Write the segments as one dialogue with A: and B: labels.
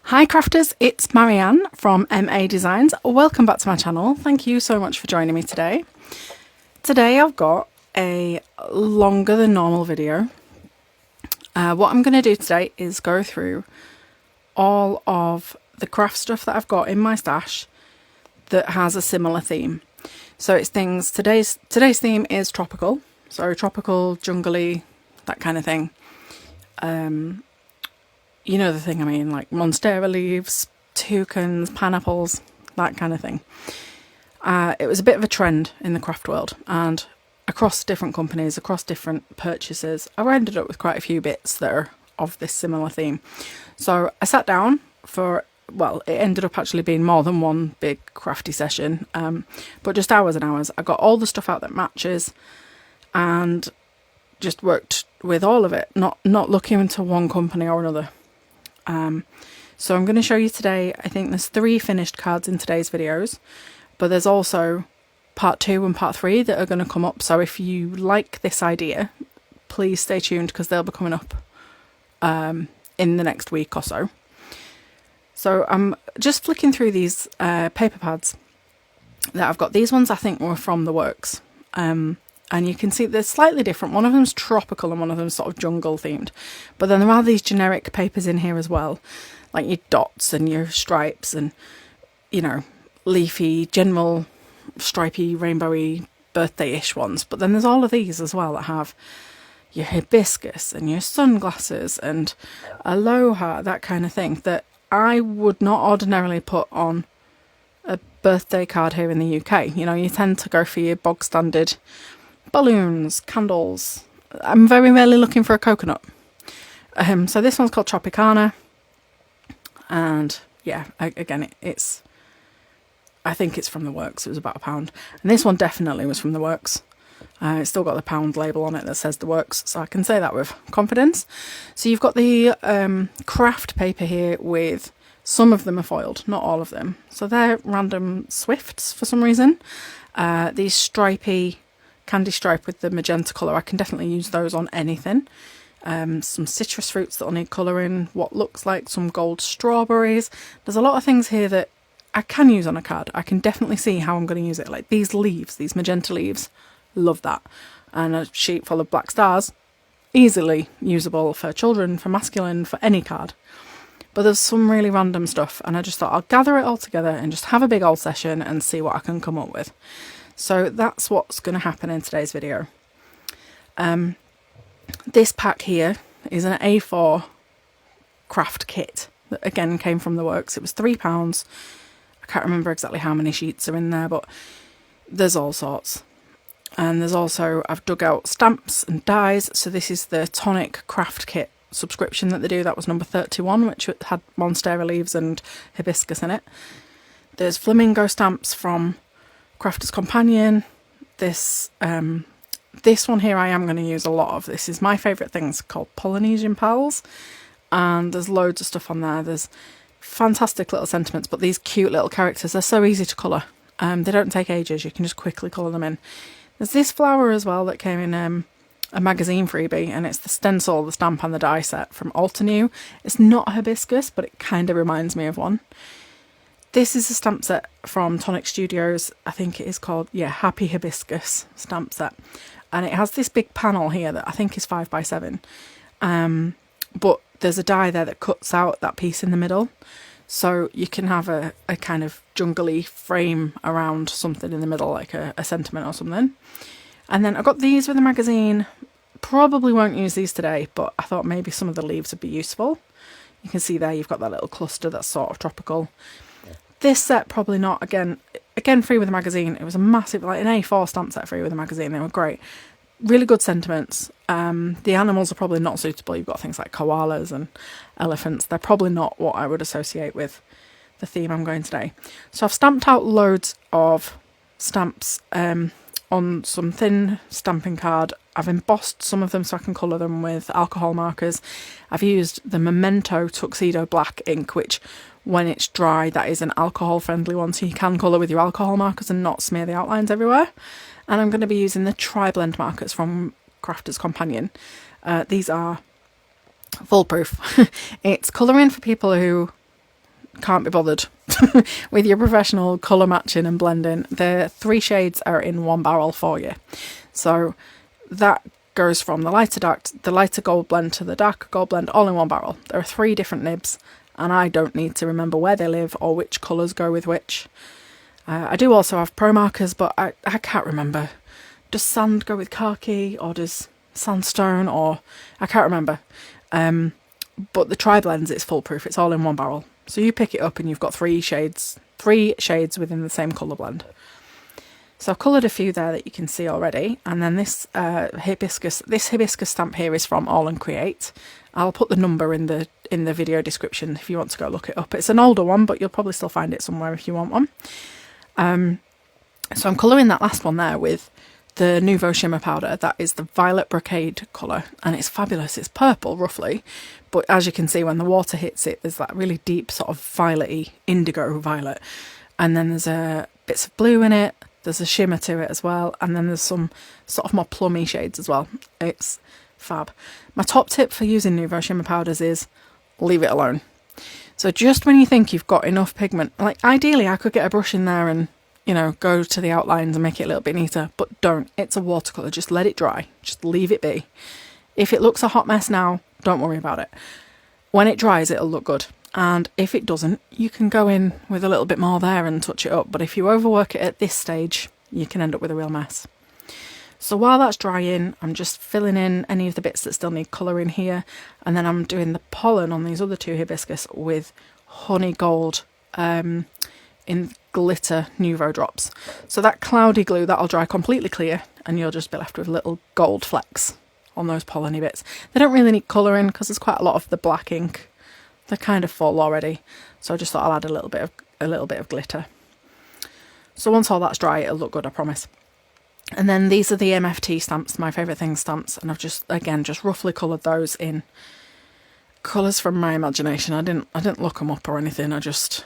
A: Hi crafters, it's Marianne from MA Designs. Welcome back to my channel. Thank you so much for joining me today. Today I've got a longer than normal video. What I'm going to do today is go through all of the craft stuff that I've got in my stash that has a similar theme. So it's things, today's theme is tropical. So tropical, jungly, that kind of thing. You know the thing I mean, like monstera leaves, toucans, pineapples, that kind of thing. It was a bit of a trend in the craft world, and across different companies, across different purchases, I ended up with quite a few bits that are of this similar theme. So I sat down for, well, it ended up actually being more than one big crafty session, but just hours and hours. I got all the stuff out that matches and just worked with all of it, not looking into one company or another. So I'm going to show you today, I think there's 3 finished cards in today's videos, but there's also part 2 and part 3 that are going to come up. So if you like this idea, please stay tuned because they'll be coming up in the next week or so. So I'm just flicking through these paper pads that I've got. These ones I think were from the works. And you can see they're slightly different. One of them's tropical and one of them's sort of jungle themed. But then there are these generic papers in here as well, like your dots and your stripes and, you know, leafy, general, stripy, rainbowy, birthday-ish ones. But then there's all of these as well that have your hibiscus and your sunglasses and aloha, that kind of thing, that I would not ordinarily put on a birthday card here in the UK. You know, you tend to go for your bog standard balloons, candles. I'm very rarely looking for a coconut. So this one's called Tropicanarama, and yeah, again, I think it's from the works. It was about £1, and this one definitely was from the works. It's still got the pound label on it that says the works, so I can say that with confidence. So you've got the craft paper here with some of them are foiled, not all of them. So they're random swifts for some reason. These stripy candy stripe with the magenta colour, I can definitely use those on anything. Some citrus fruits that'll need colouring, what looks like some gold strawberries. There's a lot of things here that I can use on a card. I can definitely see how I'm going to use it. Like these leaves, these magenta leaves, love that. And a sheet full of black stars, easily usable for children, for masculine, for any card. But there's some really random stuff, and I just thought I'll gather it all together and just have a big old session and see what I can come up with. So that's what's going to happen in today's video. This pack here is an A4 craft kit that again came from the works. It was £3. I can't remember exactly how many sheets are in there, but there's all sorts. And there's also, I've dug out stamps and dies. So this is the Tonic craft kit subscription that they do. That was number 31, which had monstera leaves and hibiscus in it. There's flamingo stamps from Crafter's Companion. This one here I am going to use a lot of. This is my favourite thing. It's called Polynesian Pals, and there's loads of stuff on there. There's fantastic little sentiments, but these cute little characters, they're so easy to colour. They don't take ages. You can just quickly colour them in. There's this flower as well that came in a magazine freebie, and it's the stencil, the stamp and the die set from Altenew. It's not a hibiscus, but it kind of reminds me of one. This is a stamp set from Tonic Studios. I think it is called, yeah, Happy Hibiscus stamp set. And it has this big panel here that I think is 5x7. But there's a die there that cuts out that piece in the middle. So you can have a kind of jungly frame around something in the middle, like a sentiment or something. And then I got these with a magazine. Probably won't use these today, but I thought maybe some of the leaves would be useful. You can see there you've got that little cluster that's sort of tropical. This set, probably not. Again, free with a magazine. It was a massive, like an A4 stamp set free with a magazine. They were great. Really good sentiments. The animals are probably not suitable. You've got things like koalas and elephants. They're probably not what I would associate with the theme I'm going today. So I've stamped out loads of stamps on some thin stamping card. I've embossed some of them so I can colour them with alcohol markers. I've used the Memento Tuxedo Black ink, which when it's dry, that is an alcohol friendly one, so you can colour with your alcohol markers and not smear the outlines everywhere. And I'm going to be using the Tri-Blend markers from Crafter's Companion. These are foolproof. It's colouring for people who can't be bothered with your professional colour matching and blending, the 3 shades are in one barrel for you. So that goes from the lighter gold blend to the darker gold blend, all in one barrel. There are 3 different nibs, and I don't need to remember where they live or which colours go with which. I do also have pro markers, but I can't remember. Does sand go with khaki, or does sandstone, or I can't remember. But the tri-blends, it's foolproof. It's all in one barrel. So you pick it up and you've got 3 shades within the same colour blend. So I've coloured a few there that you can see already. And then this hibiscus stamp here is from Aall and Create. I'll put the number in the video description if you want to go look it up. It's an older one, but you'll probably still find it somewhere if you want one. So I'm colouring that last one there with the Nouveau Shimmer Powder. That is the Violet Brocade colour, and it's fabulous. It's purple, roughly, but as you can see, when the water hits it, there's that really deep sort of violet-y, indigo violet, and then there's bits of blue in it, there's a shimmer to it as well, and then there's some sort of more plummy shades as well. It's fab. My top tip for using Nouveau Shimmer Powders is leave it alone. So just when you think you've got enough pigment, like ideally I could get a brush in there and, you know, go to the outlines and make it a little bit neater, but don't. It's a watercolour. Just let it dry. Just leave it be. If it looks a hot mess now, don't worry about it. When it dries, it'll look good. And if it doesn't, you can go in with a little bit more there and touch it up. But if you overwork it at this stage, you can end up with a real mess. So while that's drying, I'm just filling in any of the bits that still need colour in here. And then I'm doing the pollen on these other 2 hibiscus with honey gold in glitter Nouveau drops. So that cloudy glue, that'll dry completely clear, and you'll just be left with little gold flecks on those polleny bits. They don't really need colouring because there's quite a lot of the black ink. They're kind of full already. So I just thought I'll add a little bit of glitter. So once all that's dry, it'll look good, I promise. And then these are the MFT stamps, my favourite things stamps, and I've just roughly coloured those in colours from my imagination. I didn't look them up or anything. I just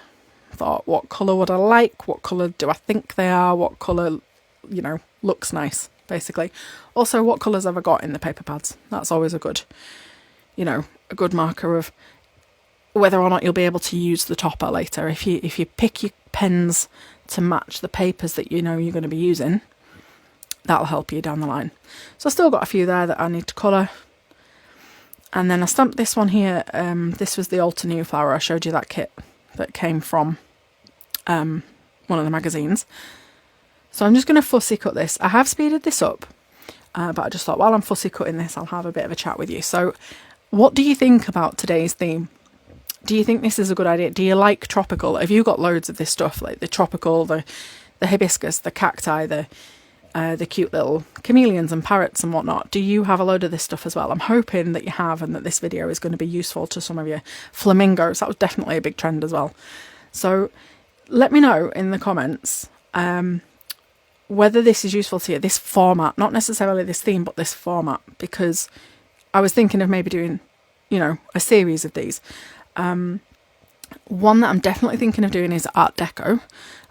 A: thought, what colour would I like? What colour do I think they are? What colour, you know, looks nice, basically. Also, what colours have I got in the paper pads? That's always a good, you know, a good marker of whether or not you'll be able to use the topper later. If you pick your pens to match the papers that you know you're going to be using, that'll help you down the line. So I've still got a few there that I need to colour. And then I stamped this one here. This was the Alter New flower. I showed you that kit that came from one of the magazines. So I'm just going to fussy cut this. I have speeded this up, but I just thought while I'm fussy cutting this, I'll have a bit of a chat with you. So what do you think about today's theme? Do you think this is a good idea? Do you like tropical? Have you got loads of this stuff, like the tropical, the hibiscus, the cacti, the cute little chameleons and parrots and whatnot? Do you have a load of this stuff as well? I'm hoping that you have, and that this video is going to be useful to some of you. Flamingos, that was definitely a big trend as well. So let me know in the comments whether this is useful to you, this format, not necessarily this theme, but this format, because I was thinking of maybe doing, you know, a series of these. One that I'm definitely thinking of doing is Art Deco.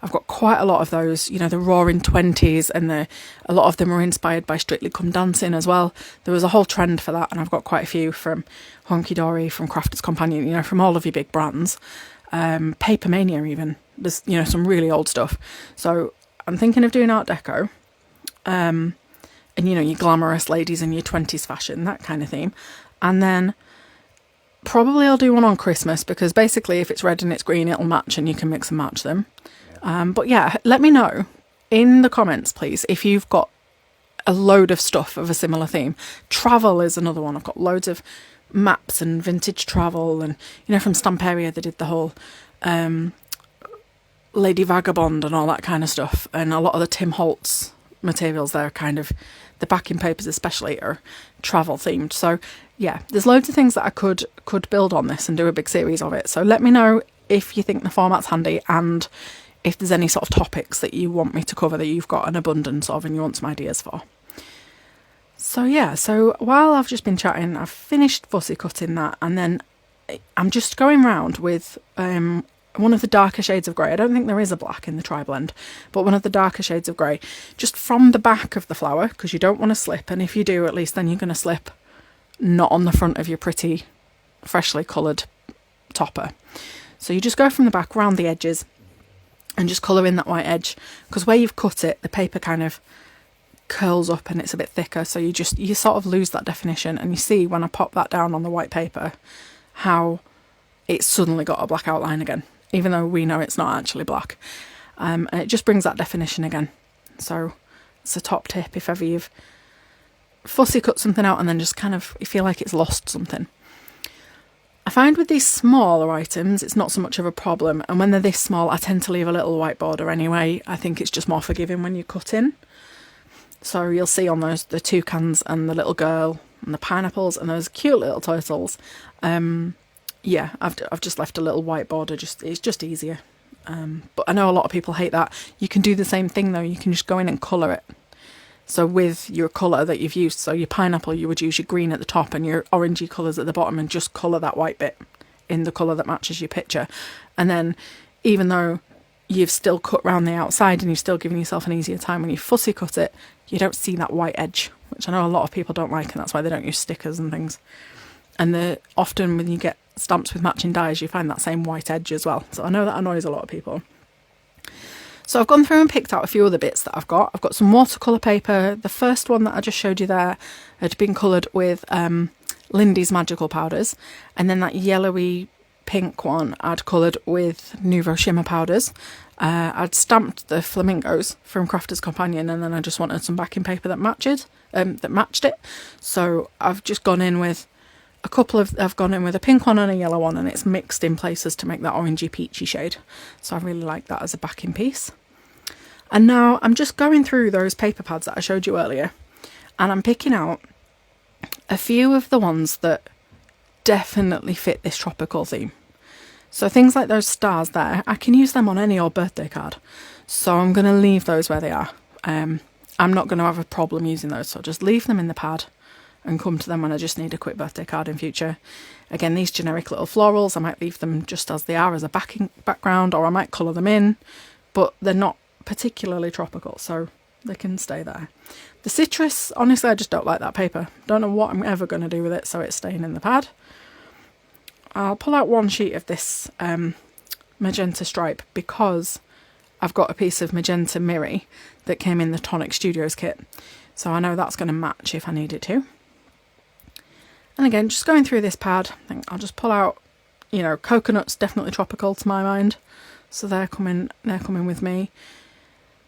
A: I've got quite a lot of those, you know, the Roaring Twenties, and a lot of them are inspired by Strictly Come Dancing as well. There was a whole trend for that, and I've got quite a few from Hunkydory, from Crafter's Companion, you know, from all of your big brands. Paper Mania even. There's, you know, some really old stuff. So I'm thinking of doing Art Deco. And, you know, your glamorous ladies in your 20s fashion, that kind of theme. And then probably I'll do one on Christmas, because basically if it's red and it's green, it'll match and you can mix and match them. But yeah, let me know in the comments, please, if you've got a load of stuff of a similar theme. Travel is another one. I've got loads of maps and vintage travel, and, you know, from Stamperia they did the whole Lady Vagabond and all that kind of stuff. And a lot of the Tim Holtz materials there, kind of, the backing papers especially, are travel themed. So yeah, there's loads of things that I could build on this and do a big series of it. So let me know if you think the format's handy, and if there's any sort of topics that you want me to cover that you've got an abundance of and you want some ideas for. So yeah, so while I've just been chatting, I've finished fussy cutting that, and then I'm just going round with one of the darker shades of grey. I don't think there is a black in the tri-blend, but one of the darker shades of grey, just from the back of the flower, because you don't want to slip, and if you do, at least then you're going to slip not on the front of your pretty freshly coloured topper. So you just go from the back around the edges and just colour in that white edge, because where you've cut it, the paper kind of curls up and it's a bit thicker, so you sort of lose that definition. And you see when I pop that down on the white paper how it's suddenly got a black outline again, even though we know it's not actually black. And it just brings that definition again. So it's a top tip if ever you've fussy cut something out and then just kind of you feel like it's lost something. I find with these smaller items it's not so much of a problem, and when they're this small I tend to leave a little white border anyway. I think it's just more forgiving when you cut in. So you'll see on those the toucans and the little girl and the pineapples and those cute little turtles. Yeah, I've just left a little white border. It's just easier. But I know a lot of people hate that. You can do the same thing though. You can just go in and colour it. So with your colour that you've used, so your pineapple, you would use your green at the top and your orangey colours at the bottom, and just colour that white bit in the colour that matches your picture. And then even though you've still cut round the outside and you've still given yourself an easier time when you fussy cut it, you don't see that white edge, which I know a lot of people don't like, and that's why they don't use stickers and things. And often when you get stamps with matching dies, you find that same white edge as well. So I know that annoys a lot of people. So I've gone through and picked out a few other bits that I've got. I've got some watercolour paper. The first one that I just showed you there had been coloured with Lindy's Magical Powders. And then that yellowy pink one I'd coloured with Nouveau Shimmer Powders. I'd stamped the flamingos from Crafter's Companion, and then I just wanted some backing paper that matched it. So I've just gone in with I've gone in with a pink one and a yellow one, and it's mixed in places to make that orangey peachy shade. So I really like that as a backing piece. And now I'm just going through those paper pads that I showed you earlier, and I'm picking out a few of the ones that definitely fit this tropical theme. So things like those stars there, I can use them on any old birthday card. So I'm going to leave those where they are. I'm not going to have a problem using those, so I'll just leave them in the pad and come to them when I just need a quick birthday card in future. Again, these generic little florals, I might leave them just as they are as a background, or I might colour them in, but they're not particularly tropical, so they can stay there. The citrus, honestly, I just don't like that paper. Don't know what I'm ever going to do with it, so it's staying in the pad. I'll pull out one sheet of this magenta stripe because I've got a piece of magenta mirror that came in the Tonic Studios kit, so I know that's going to match if I need it to. And again, just going through this pad, I think I'll just pull out, coconut's definitely tropical to my mind, so they're coming with me.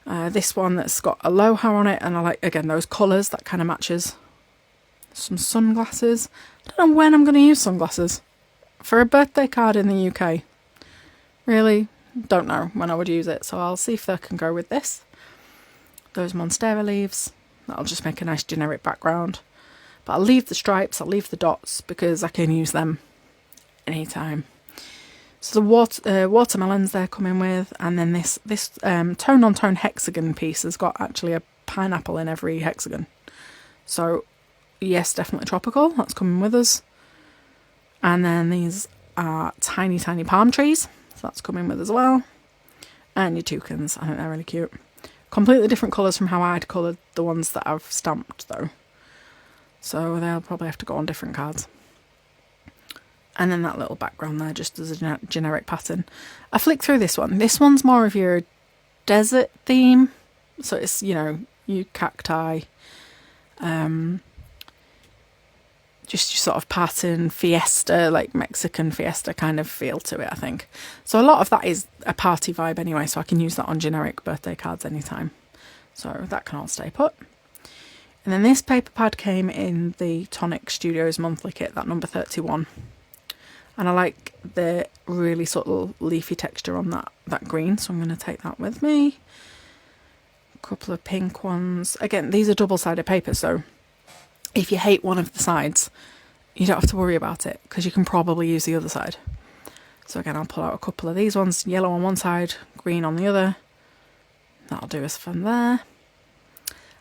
A: This one that's got aloha on it, and I like, again, those colours, that kind of matches. Some sunglasses. I don't know when I'm going to use sunglasses. For a birthday card in the UK. Really, don't know when I would use it, so I'll see if they can go with this. Those Monstera leaves, that'll just make a nice generic background. But I'll leave the stripes, I'll leave the dots, because I can use them anytime. So the watermelons they're coming with, and then this tone-on-tone hexagon piece has got actually a pineapple in every hexagon. So yes, definitely tropical, that's coming with us. And then these are tiny, tiny palm trees, so that's coming with as well. And your toucans, I think they're really cute. Completely different colours from how I'd coloured the ones that I've stamped though. So they'll probably have to go on different cards. And then that little background there, just as a generic pattern. I flicked through this one. This one's more of your desert theme. So it's, your cacti. Just your sort of pattern, fiesta, like Mexican fiesta kind of feel to it, I think. So a lot of that is a party vibe anyway, so I can use that on generic birthday cards anytime. So that can all stay put. And then this paper pad came in the Tonic Studios monthly kit, that number 31. And I like the really subtle leafy texture on that green, so I'm going to take that with me. A couple of pink ones. Again, these are double-sided paper, so if you hate one of the sides, you don't have to worry about it, because you can probably use the other side. So again, I'll pull out a couple of these ones, yellow on one side, green on the other. That'll do us from there.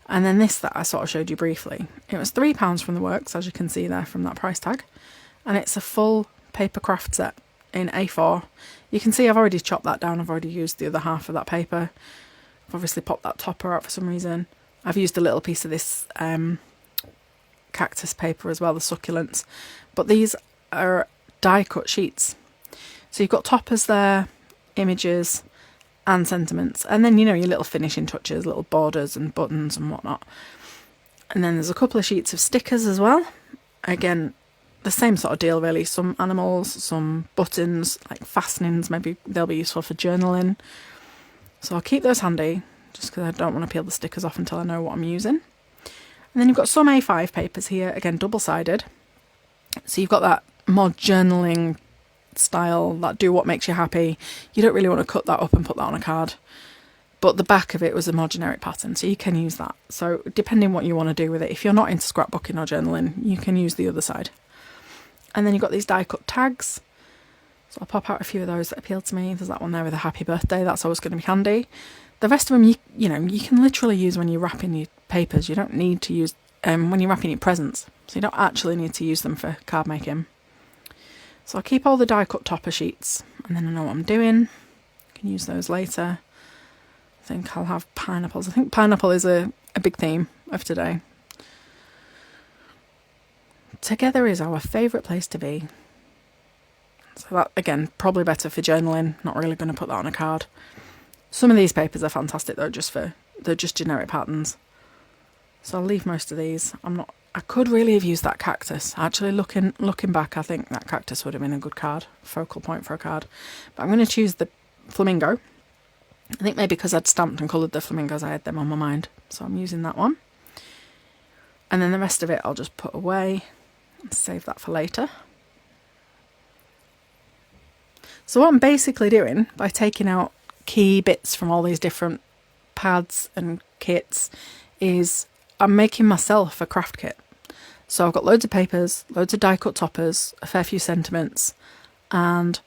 A: And then this that I sort of showed you briefly. It was £3 from the works, as you can see there from that price tag. And it's a full paper craft set in A4. You can see I've already chopped that down. I've already used the other half of that paper. I've obviously popped that topper out for some reason. I've used a little piece of this cactus paper as well, the succulents. But these are die cut sheets. So you've got toppers there, images and sentiments, and then, you know, your little finishing touches, little borders and buttons and whatnot. And then there's a couple of sheets of stickers as well. Again, the same sort of deal really. Some animals, some buttons, like fastenings, maybe they'll be useful for journaling. So I'll keep those handy, just because I don't want to peel the stickers off until I know what I'm using. And then you've got some A5 papers here, again double-sided. So you've got that more journaling style, that do what makes you happy. You don't really want to cut that up and put that on a card. But the back of it was a more generic pattern, so you can use that. So depending what you want to do with it, if you're not into scrapbooking or journaling, you can use the other side. And then you've got these die-cut tags. So I'll pop out a few of those that appealed to me. There's that one there with a happy birthday. That's always going to be handy. The rest of them, you know, you can literally use when you're wrapping your papers. You don't need to use when you're wrapping your presents. So you don't actually need to use them for card making. So I'll keep all the die-cut topper sheets, and then I know what I'm doing. I can use those later. I think I'll have pineapples. I think pineapple is a big theme of today. Together is our favourite place to be. So that, again, probably better for journaling. Not really going to put that on a card. Some of these papers are fantastic though, they're just generic patterns. So I'll leave most of these. I could really have used that cactus. Actually, looking back, I think that cactus would have been a good card, focal point for a card. But I'm going to choose the flamingo. I think maybe because I'd stamped and coloured the flamingos, I had them on my mind. So I'm using that one. And then the rest of it I'll just put away and save that for later. So what I'm basically doing, by taking out key bits from all these different pads and kits, is I'm making myself a craft kit. So I've got loads of papers, loads of die-cut toppers, a fair few sentiments, and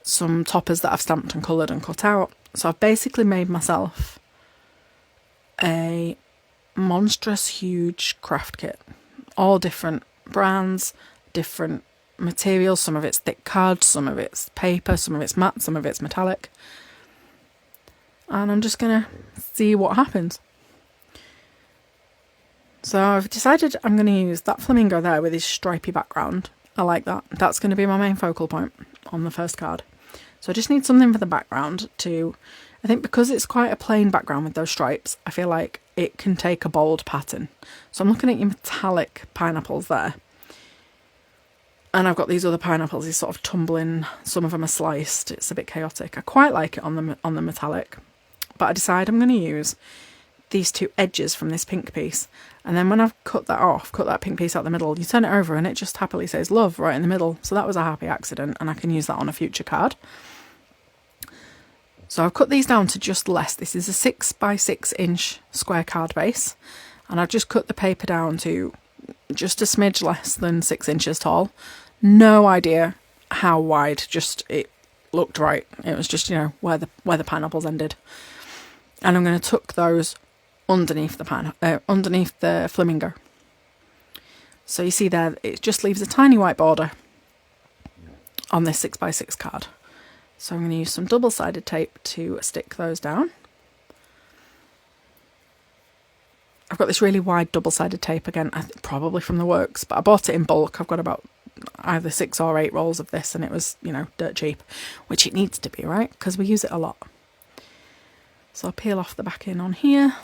A: some toppers that I've stamped and coloured and cut out. So I've basically made myself a monstrous huge craft kit. All different brands, different materials. Some of it's thick card, some of it's paper, some of it's matte, some of it's metallic. And I'm just going to see what happens. So I've decided I'm going to use that flamingo there with his stripy background. I like that. That's going to be my main focal point on the first card. So I just need something for the background to, I think because it's quite a plain background with those stripes, I feel like it can take a bold pattern. So I'm looking at your metallic pineapples there. And I've got these other pineapples, these sort of tumbling, some of them are sliced. It's a bit chaotic. I quite like it on the metallic. But I decide I'm going to use these two edges from this pink piece. And then when I've cut that off, cut that pink piece out the middle, you turn it over and it just happily says love right in the middle. So that was a happy accident, and I can use that on a future card. So I've cut these down to just less. This is a 6x6 inch square card base. And I've just cut the paper down to just a smidge less than 6 inches tall. No idea how wide, just it looked right. It was just, you know, where the pineapples ended. And I'm going to tuck those underneath the flamingo. So you see there, it just leaves a tiny white border on this 6x6 card. So I'm going to use some double-sided tape to stick those down. I've got this really wide double-sided tape again, probably from the works, but I bought it in bulk. I've got about either 6 or 8 rolls of this, and it was, you know, dirt cheap, which it needs to be, right? Because we use it a lot. So I'll peel off the backing on here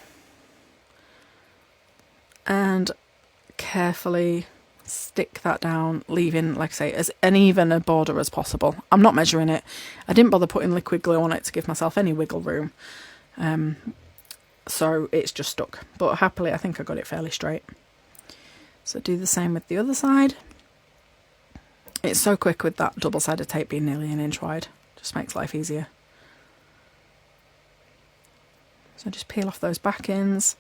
A: and carefully stick that down, leaving, like I say, as uneven a border as possible. I'm not measuring it. I didn't bother putting liquid glue on it to give myself any wiggle room. So it's just stuck. But happily, I think I got it fairly straight. So do the same with the other side. It's so quick with that double-sided tape being nearly an inch wide. Just makes life easier. So just peel off those back ends,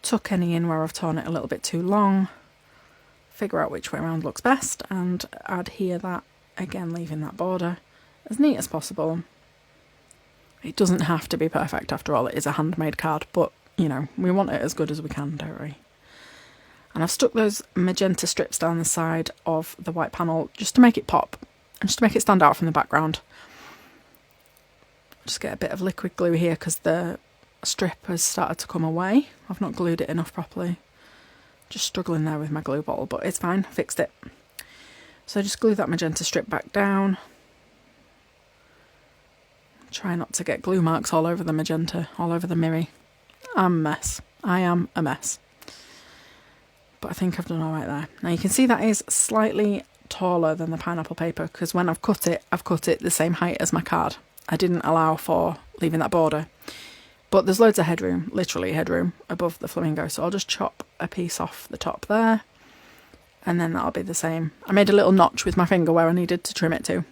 A: tuck any in where I've torn it a little bit too long, figure out which way around looks best, and adhere that, again leaving that border as neat as possible. It doesn't have to be perfect, after all, it is a handmade card, but, you know, we want it as good as we can, don't we? And I've stuck those magenta strips down the side of the white panel just to make it pop, and just to make it stand out from the background. Just get a bit of liquid glue here because the strip has started to come away. I've not glued it enough properly. Just struggling there with my glue bottle, but it's fine, fixed it. So just glue that magenta strip back down. Try not to get glue marks all over the magenta, all over the mirror. I'm a mess. I am a mess. But I think I've done all right there. Now you can see that is slightly taller than the pineapple paper because when I've cut it the same height as my card. I didn't allow for leaving that border. But there's loads of headroom, literally headroom, above the flamingo. So I'll just chop a piece off the top there. And then that'll be the same. I made a little notch with my finger where I needed to trim it to.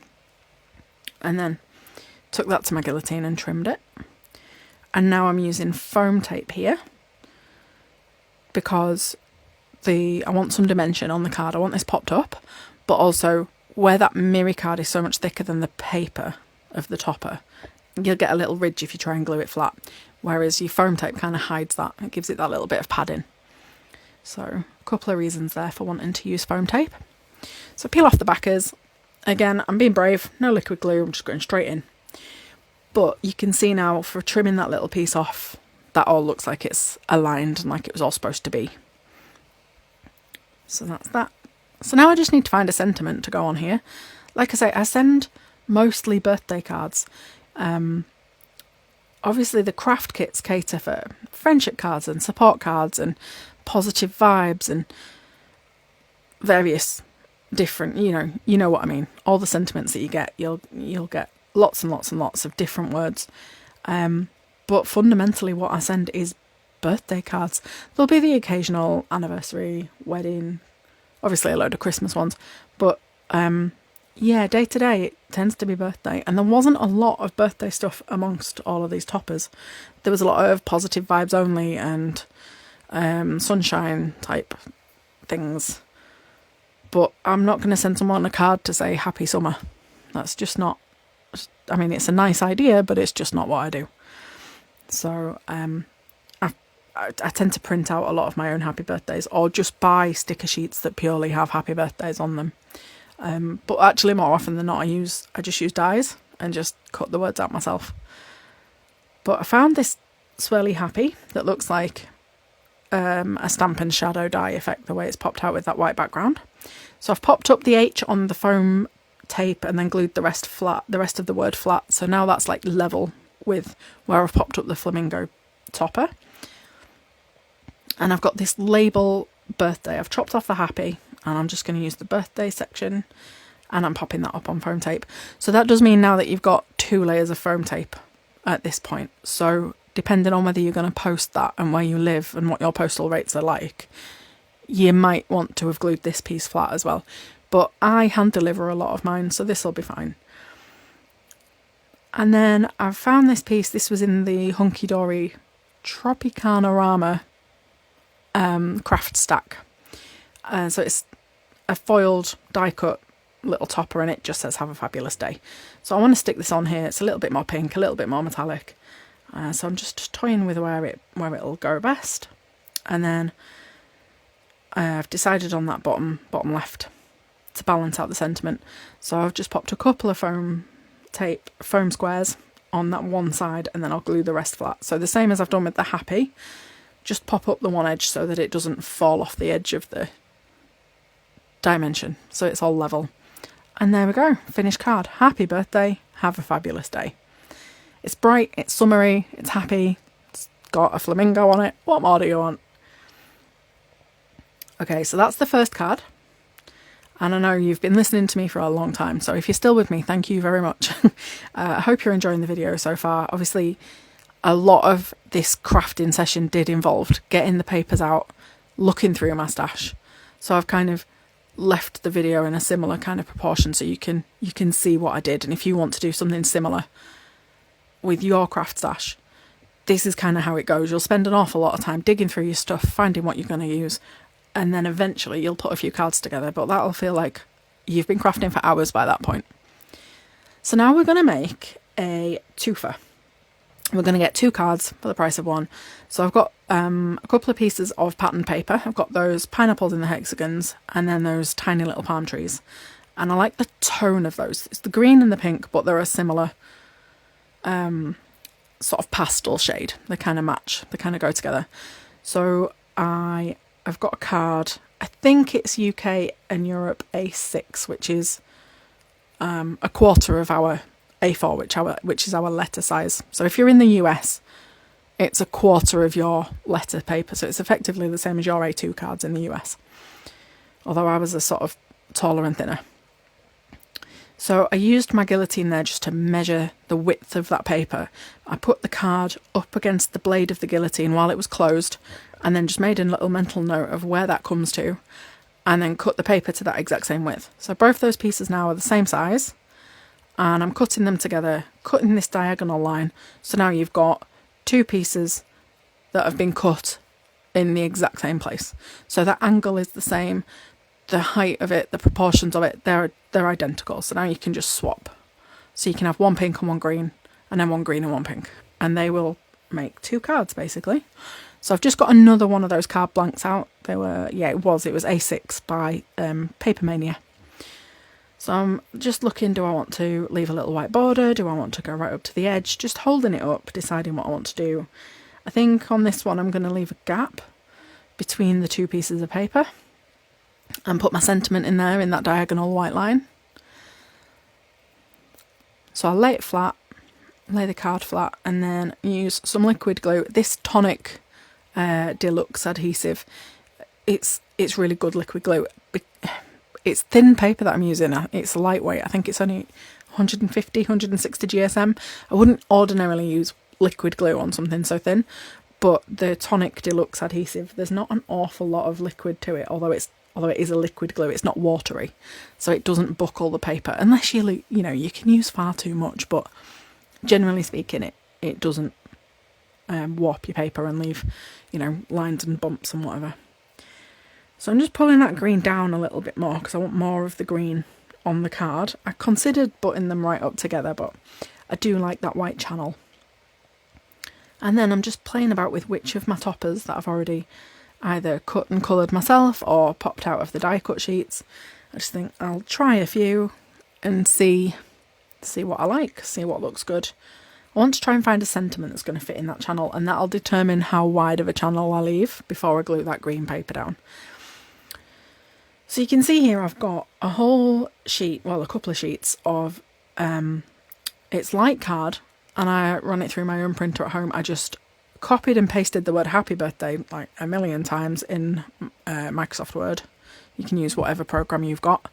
A: And then took that to my guillotine and trimmed it. And now I'm using foam tape here. Because I want some dimension on the card. I want this popped up. But also, where that mirror card is so much thicker than the paper of the topper, you'll get a little ridge if you try and glue it flat. Whereas your foam tape kind of hides that. It gives it that little bit of padding. So, a couple of reasons there for wanting to use foam tape. So, peel off the backers. Again, I'm being brave. No liquid glue. I'm just going straight in. But you can see now, for trimming that little piece off, that all looks like it's aligned and like it was all supposed to be. So, that's that. So, now I just need to find a sentiment to go on here. Like I say, I send mostly birthday cards. Obviously the craft kits cater for friendship cards and support cards and positive vibes and various different, you know what I mean. All the sentiments that you get, you'll get lots and lots and lots of different words. But fundamentally what I send is birthday cards. There'll be the occasional anniversary, wedding, obviously a load of Christmas ones, but yeah, day to day it tends to be birthday, and there wasn't a lot of birthday stuff amongst all of these toppers. There was a lot of positive vibes only and sunshine type things, but I'm not going to send someone a card to say happy summer. That's just not, I mean, it's a nice idea, but it's just not what I do. So I tend to print out a lot of my own happy birthdays or just buy sticker sheets that purely have happy birthdays on them. But actually more often than not I just use dies and just cut the words out myself. But I found this swirly happy that looks like a stamp and shadow die effect, the way it's popped out with that white background. So I've popped up the H on the foam tape and then glued the rest of the word flat. So now that's like level with where I've popped up the flamingo topper. And I've got this label birthday. I've chopped off the happy and I'm just going to use the birthday section and I'm popping that up on foam tape. So that does mean now that you've got 2 layers of foam tape at this point. So depending on whether you're going to post that and where you live and what your postal rates are like, you might want to have glued this piece flat as well. But I hand deliver a lot of mine, so this will be fine. And then I've found this piece. This was in the Hunkydory Tropicanarama craft stack. So it's a foiled die cut little topper and it just says have a fabulous day. So I want to stick this on here. It's a little bit more pink, a little bit more metallic. So I'm just toying with where it'll go best. And then I've decided on that bottom left to balance out the sentiment. So I've just popped a couple of foam squares on that one side and then I'll glue the rest flat. So the same as I've done with the happy, just pop up the one edge so that it doesn't fall off the edge of the dimension. So it's all level. And there we go, finished card. Happy birthday, have a fabulous day. It's bright, it's summery, it's happy, it's got a flamingo on it. What more do you want? Okay, so that's the first card. And I know you've been listening to me for a long time, so if you're still with me, thank you very much. I hope you're enjoying the video so far. Obviously, a lot of this crafting session did involve getting the papers out, looking through my stash. So I've kind of left the video in a similar kind of proportion so you can see what I did. And if you want to do something similar with your craft stash, this is kind of how it goes. You'll spend an awful lot of time digging through your stuff, finding what you're going to use, and then eventually you'll put a few cards together, but that'll feel like you've been crafting for hours by that point. So now we're going to make a twofer. We're going to get 2 cards for the price of 1. So I've got a couple of pieces of patterned paper. I've got those pineapples in the hexagons and then those tiny little palm trees. And I like the tone of those. It's the green and the pink, but they're a similar sort of pastel shade. They kind of match. They kind of go together. So I've got a card. I think it's UK and Europe A6, which is a quarter of our A4, which is our letter size. So if you're in the US, it's a quarter of your letter paper. So it's effectively the same as your A2 cards in the US. Although ours are sort of taller and thinner. So I used my guillotine there just to measure the width of that paper. I put the card up against the blade of the guillotine while it was closed, and then just made a little mental note of where that comes to, and then cut the paper to that exact same width. So both those pieces now are the same size, and I'm cutting them together, cutting this diagonal line. So now you've got two pieces that have been cut in the exact same place. So that angle is the same, the height of it, the proportions of it, they're identical. So now you can just swap. So you can have one pink and one green, and then one green and one pink, and they will make two cards basically. So I've just got another one of those card blanks out. It was A6 by Paper Mania. So I'm just looking, do I want to leave a little white border? Do I want to go right up to the edge? Just holding it up, deciding what I want to do. I think on this one I'm going to leave a gap between the two pieces of paper and put my sentiment in there in that diagonal white line. So I'll lay it flat, lay the card flat, and then use some liquid glue. This Tonic Deluxe adhesive, it's really good liquid glue. It's thin paper that I'm using. It's lightweight. I think it's only 150, 160 GSM. I wouldn't ordinarily use liquid glue on something so thin, but the Tonic Deluxe adhesive, there's not an awful lot of liquid to it, although it is a liquid glue. It's not watery, so it doesn't buckle the paper unless you can use far too much, but generally speaking it doesn't warp your paper and leave lines and bumps and whatever. So I'm just pulling that green down a little bit more because I want more of the green on the card. I considered putting them right up together, but I do like that white channel. And then I'm just playing about with which of my toppers that I've already either cut and coloured myself or popped out of the die cut sheets. I just think I'll try a few and see what I like, see what looks good. I want to try and find a sentiment that's going to fit in that channel, and that'll determine how wide of a channel I leave before I glue that green paper down. So you can see here I've got a whole sheet, well, a couple of sheets of it's light card, and I run it through my own printer at home. I just copied and pasted the word happy birthday like a million times in Microsoft Word. You can use whatever program you've got,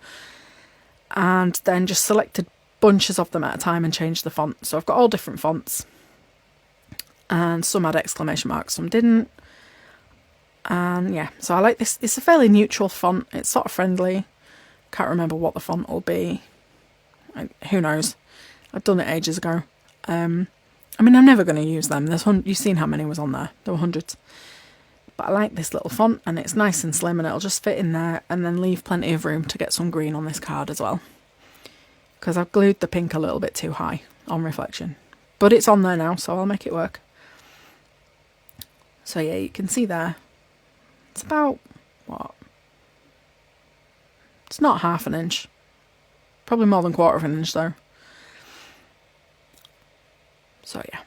A: and then just selected bunches of them at a time and changed the font. So I've got all different fonts, and some had exclamation marks, some didn't. And yeah, so I like this. It's a fairly neutral font. It's sort of friendly. Can't remember what the font will be. Who knows? I've done it ages ago. I'm never going to use them. You've seen how many was on there. There were hundreds. But I like this little font, and it's nice and slim, and it'll just fit in there and then leave plenty of room to get some green on this card as well. Because I've glued the pink a little bit too high on reflection. But it's on there now, so I'll make it work. So yeah, you can see there. It's about, what? It's not half an inch. Probably more than quarter of an inch though. So yeah.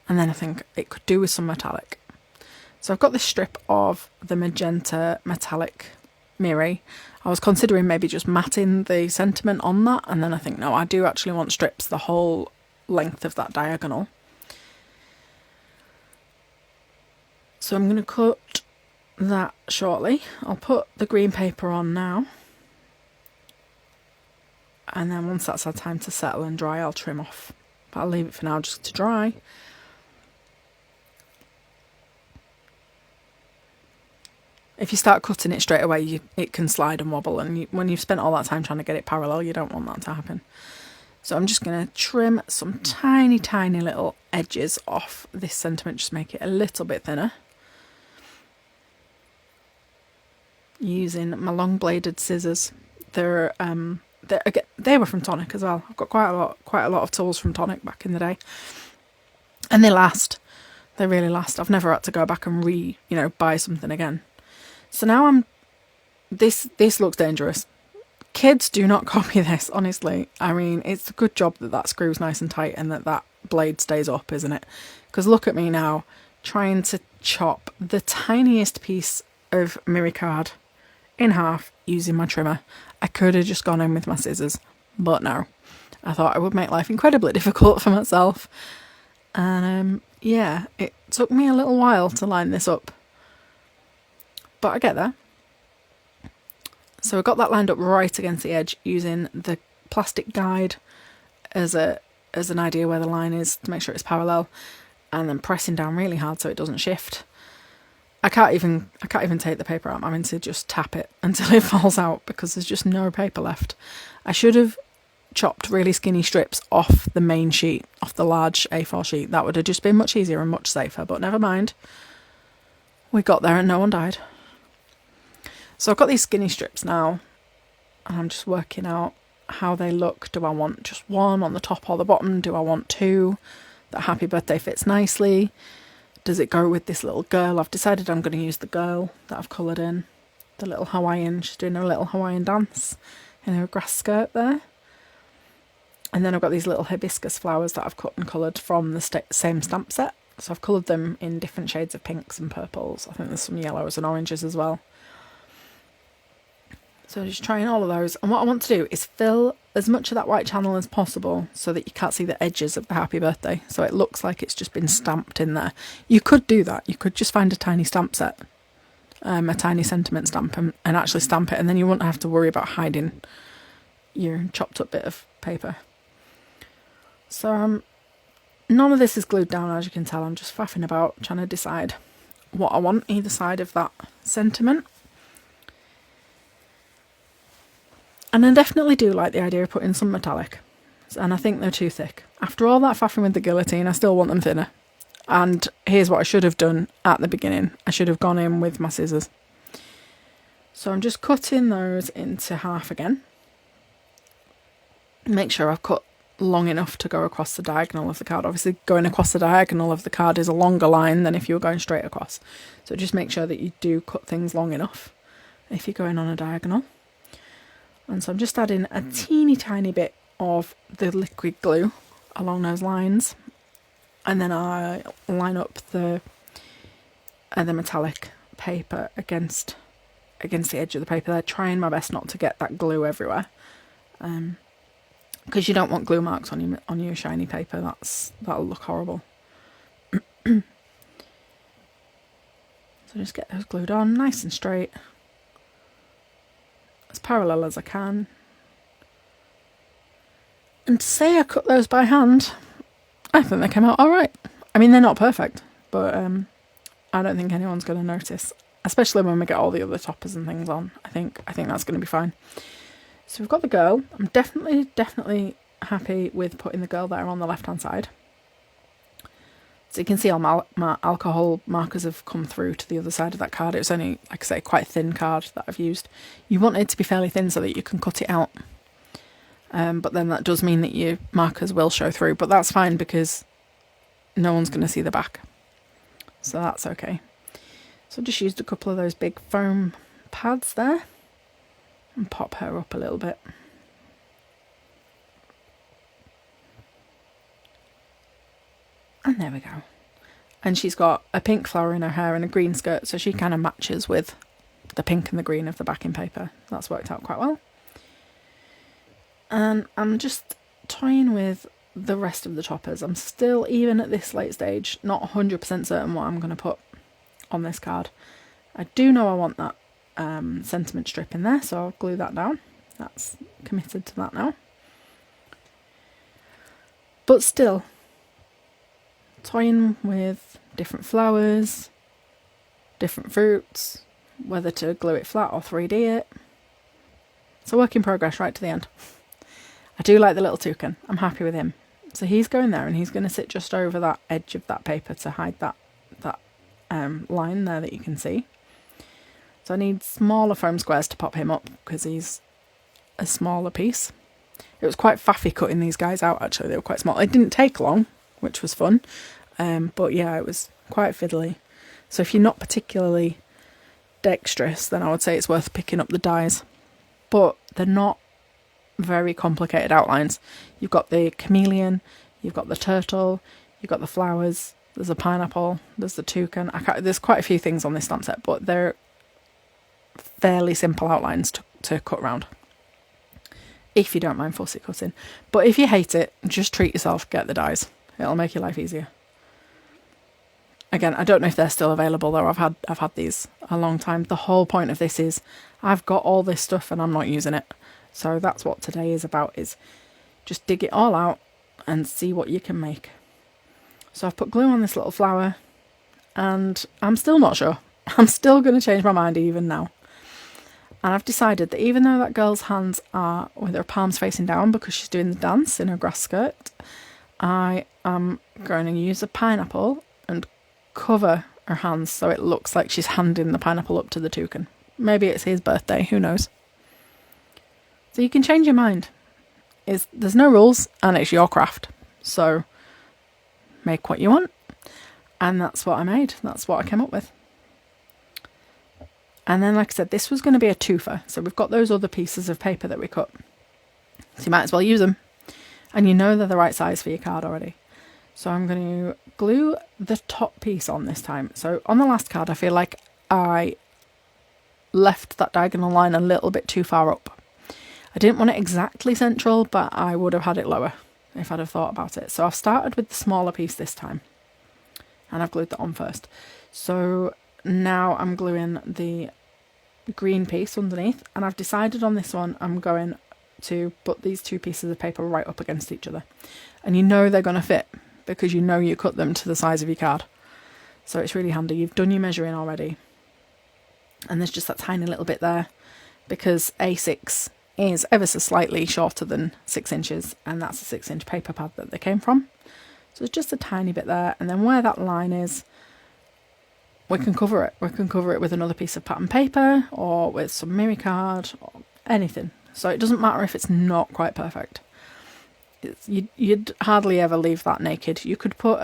A: And then I think it could do with some metallic. So I've got this strip of the magenta metallic Miri. I was considering maybe just matting the sentiment on that, and then I think no, I do actually want strips the whole length of that diagonal. So I'm going to cut that shortly. I'll put the green paper on now, and then once that's had time to settle and dry, I'll trim off. But I'll leave it for now just to dry. If you start cutting it straight away, it can slide and wobble, and when you've spent all that time trying to get it parallel, you don't want that to happen. So I'm just going to trim some tiny, tiny little edges off this sentiment, just make it a little bit thinner. Using my long bladed scissors. They were from Tonic as well. I've got quite a lot of tools from Tonic back in the day, and they last. They really last. I've never had to go back and buy something again. So now this looks dangerous. Kids, do not copy this, honestly. I mean, it's a good job that screw's nice and tight and that blade stays up, isn't it? Because look at me now, trying to chop the tiniest piece of mirror card in half using my trimmer. I could have just gone in with my scissors, but no. I thought I would make life incredibly difficult for myself. And yeah, it took me a little while to line this up. But I get there. So I got that lined up right against the edge using the plastic guide as an idea where the line is to make sure it's parallel, and then pressing down really hard so it doesn't shift. I can't even take the paper out. I'm having to just tap it until it falls out because there's just no paper left. I should have chopped really skinny strips off the main sheet, off the large A4 sheet. That would have just been much easier and much safer, but never mind. We got there and no one died. So I've got these skinny strips now, and I'm just working out how they look. Do I want just one on the top or the bottom? Do I want two? That happy birthday fits nicely. Does it go with this little girl? I've decided I'm going to use the girl that I've coloured in. The little Hawaiian. She's doing a little Hawaiian dance in her grass skirt there. And then I've got these little hibiscus flowers that I've cut and coloured from the same stamp set. So I've coloured them in different shades of pinks and purples. I think there's some yellows and oranges as well. So just trying all of those. And what I want to do is fill as much of that white channel as possible so that you can't see the edges of the happy birthday. So it looks like it's just been stamped in there. You could do that. You could just find a tiny stamp set, a tiny sentiment stamp, and actually stamp it. And then you wouldn't have to worry about hiding your chopped up bit of paper. So none of this is glued down, as you can tell. I'm just faffing about trying to decide what I want either side of that sentiment. And I definitely do like the idea of putting some metallic. And I think they're too thick. After all that faffing with the guillotine, I still want them thinner. And here's what I should have done at the beginning. I should have gone in with my scissors. So I'm just cutting those into half again. Make sure I've cut long enough to go across the diagonal of the card. Obviously, going across the diagonal of the card is a longer line than if you were going straight across. So just make sure that you do cut things long enough if you're going on a diagonal. And so I'm just adding a teeny tiny bit of the liquid glue along those lines, and then I line up the metallic paper against the edge of the paper there, trying my best not to get that glue everywhere, because you don't want glue marks on your shiny paper. That'll look horrible. So just get those glued on nice and straight, as parallel as I can. And to say I cut those by hand, I think they came out alright. I mean, they're not perfect, but I don't think anyone's going to notice, especially when we get all the other toppers and things on. I think that's going to be fine. So we've got the girl. I'm definitely happy with putting the girl there on the left hand side. So you can see all my alcohol markers have come through to the other side of that card. It was only, like I say, quite a thin card that I've used. You want it to be fairly thin so that you can cut it out. But then that does mean that your markers will show through. But that's fine because no one's going to see the back. So that's okay. So I just used a couple of those big foam pads there. And pop her up a little bit. And there we go. And she's got a pink flower in her hair and a green skirt, so she kind of matches with the pink and the green of the backing paper. That's worked out quite well. And I'm just toying with the rest of the toppers. I'm still, even at this late stage, not 100% certain what I'm going to put on this card. I do know I want that sentiment strip in there, so I'll glue that down. That's committed to that now. But still, toying with different flowers, different fruits, whether to glue it flat or 3D it. It's a work in progress right to the end. I do like the little toucan. I'm happy with him. So he's going there and he's going to sit just over that edge of that paper to hide that line there that you can see. So I need smaller foam squares to pop him up because he's a smaller piece. It was quite faffy cutting these guys out actually. They were quite small. It didn't take long, which was fun. But yeah, it was quite fiddly. So if you're not particularly dexterous, then I would say it's worth picking up the dies. But they're not very complicated outlines. You've got the chameleon, you've got the turtle, you've got the flowers, there's a pineapple, there's the toucan. There's quite a few things on this stamp set, but they're fairly simple outlines to cut around. if you don't mind fussy cutting. But if you hate it, just treat yourself, get the dies. It'll make your life easier. Again, I don't know if they're still available though. I've had these a long time. The whole point of this is I've got all this stuff and I'm not using it. So that's what today is about, is just dig it all out and see what you can make. So I've put glue on this little flower and I'm still not sure. I'm still going to change my mind even now. And I've decided that even though that girl's hands are with her palms facing down because she's doing the dance in her grass skirt, I am going to use a pineapple and cover her hands so it looks like she's handing the pineapple up to the toucan. Maybe it's his birthday, who knows. So you can change your mind. There's no rules and it's your craft. So make what you want. And that's what I made. That's what I came up with. And then, like I said, this was going to be a twofer. So we've got those other pieces of paper that we cut. So you might as well use them. And you know they're the right size for your card already. So I'm going to glue the top piece on this time. So on the last card, I feel like I left that diagonal line a little bit too far up. I didn't want it exactly central, but I would have had it lower if I'd have thought about it. So I've started with the smaller piece this time. And I've glued that on first. So now I'm gluing the green piece underneath, and I've decided on this one I'm going to put these two pieces of paper right up against each other, and you know they're going to fit because you know you cut them to the size of your card. So it's really handy. You've done your measuring already, and there's just that tiny little bit there because A6 is ever so slightly shorter than 6 inches, and that's a 6-inch paper pad that they came from. So it's just a tiny bit there, and then where that line is, we can cover it. We can cover it with another piece of pattern paper or with some mirror card or anything. So it doesn't matter if it's not quite perfect. You'd hardly ever leave that naked. You could put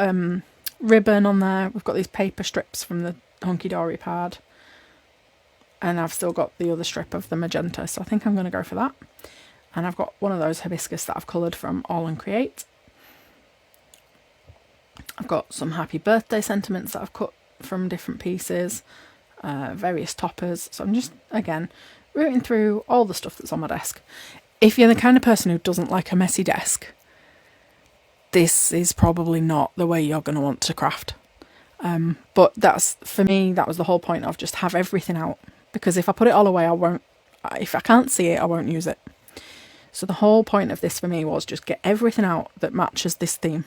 A: ribbon on there. We've got these paper strips from the Hunkydory pad. And I've still got the other strip of the magenta. So I think I'm going to go for that. And I've got one of those hibiscus that I've coloured from Aall and Create. I've got some happy birthday sentiments that I've cut from different pieces, various toppers. So I'm just, again, rooting through all the stuff that's on my desk. If you're the kind of person who doesn't like a messy desk, this is probably not the way you're going to want to craft. But that's, for me, that was the whole point of just have everything out. Because if I put it all away, if I can't see it, I won't use it. So the whole point of this for me was just get everything out that matches this theme.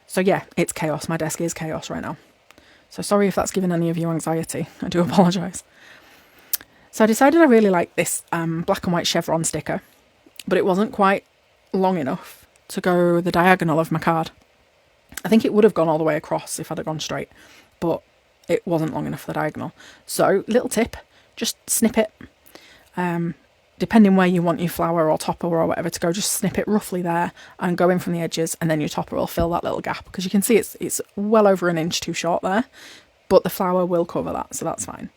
A: So yeah, it's chaos. My desk is chaos right now. So sorry if that's given any of you anxiety. I do apologise. So I decided I really like this black and white chevron sticker, but it wasn't quite long enough to go the diagonal of my card. I think it would have gone all the way across if I'd have gone straight, but it wasn't long enough for the diagonal. So little tip, just snip it. Depending where you want your flower or topper or whatever to go, just snip it roughly there and go in from the edges, and then your topper will fill that little gap, because you can see it's well over an inch too short there, but the flower will cover that, so that's fine.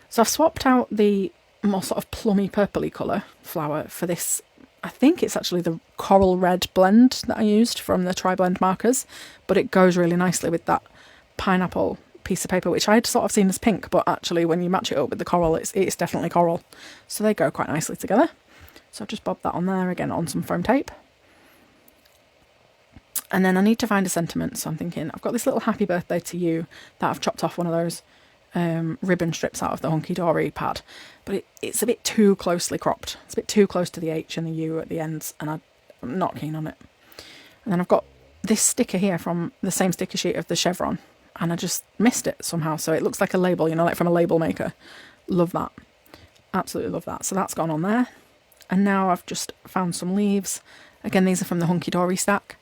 A: So I've swapped out the more sort of plummy purpley colour flower for this. I think it's actually the coral red blend that I used from the Tri-Blend markers, but it goes really nicely with that pineapple piece of paper, which I had sort of seen as pink, but actually when you match it up with the coral, it's definitely coral. So they go quite nicely together. So I've just bobbed that on there again on some foam tape. And then I need to find a sentiment. So I'm thinking, I've got this little happy birthday to you that I've chopped off one of those ribbon strips out of the Hunkydory pad, but it's a bit too closely cropped. It's a bit too close to the H and the U at the ends, and I'm not keen on it. And then I've got this sticker here from the same sticker sheet of the chevron, and I just missed it somehow. So it looks like a label, you know, like from a label maker. Love that. Absolutely love that. So that's gone on there. And now I've just found some leaves. Again, these are from the Hunkydory stack.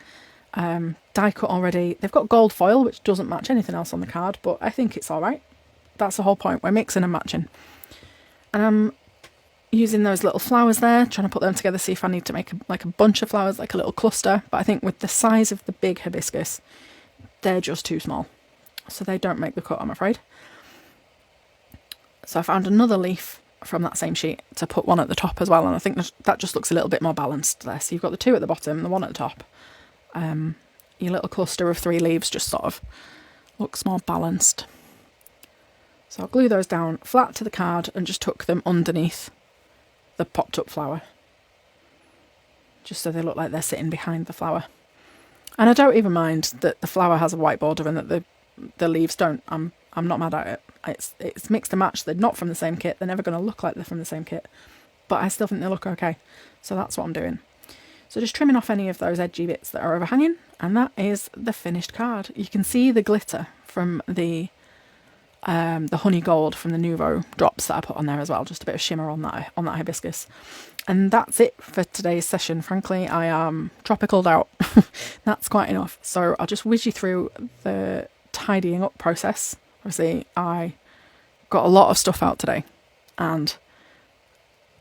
A: Die cut already. They've got gold foil, which doesn't match anything else on the card, but I think it's all right. That's the whole point. We're mixing and matching. And I'm using those little flowers there, trying to put them together, see if I need to make a bunch of flowers, like a little cluster. But I think with the size of the big hibiscus, they're just too small. So they don't make the cut, I'm afraid. So I found another leaf from that same sheet to put one at the top as well, and I think that just looks a little bit more balanced there. So you've got the two at the bottom, the one at the top. Your little cluster of 3 leaves just sort of looks more balanced. So I'll glue those down flat to the card and just tuck them underneath the popped up flower. just so they look like they're sitting behind the flower. And I don't even mind that the flower has a white border and that the leaves don't. I'm not mad at it. It's mixed and matched. They're not from the same kit. They're never going to look like they're from the same kit. But I still think they look okay. So that's what I'm doing. So just trimming off any of those edgy bits that are overhanging, and that is the finished card. You can see the glitter from the honey gold from the Nouveau drops that I put on there as well. Just a bit of shimmer on that hibiscus. And that's it for today's session. Frankly, I am tropicaled out. That's quite enough. So I'll just whiz you through the tidying up process. Obviously, I got a lot of stuff out today, and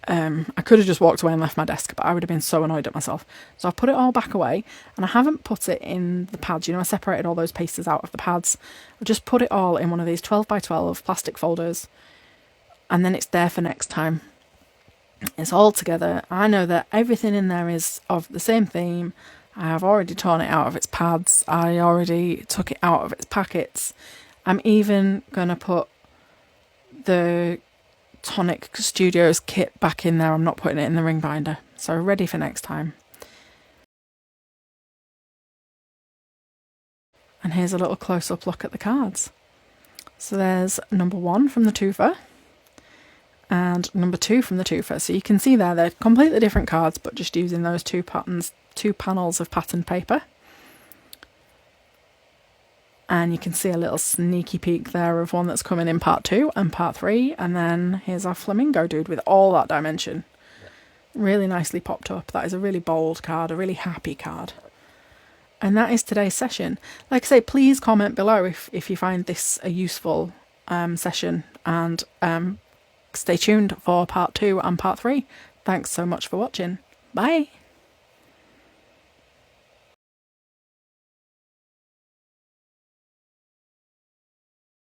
A: I could have just walked away and left my desk, but I would have been so annoyed at myself. So I've put it all back away, and I haven't put it in the pads. You know, I separated all those pieces out of the pads. I just put it all in one of these 12 by 12 plastic folders, and then it's there for next time. It's all together. I know that everything in there is of the same theme. I have already torn it out of its pads. I already took it out of its packets. I'm even going to put the Tonic Studios kit back in there. I'm not putting it in the ring binder. So ready for next time. And here's a little close-up look at the cards. So there's number 1 from the twofer and number 2 from the twofer. So you can see there they're completely different cards, but just using those two panels of patterned paper. And you can see a little sneaky peek there of one that's coming in part 2 and part 3. And then here's our flamingo dude with all that dimension. Really nicely popped up. That is a really bold card, a really happy card. And that is today's session. Like I say, please comment below if you find this a useful session. And stay tuned for part 2 and part 3. Thanks so much for watching. Bye.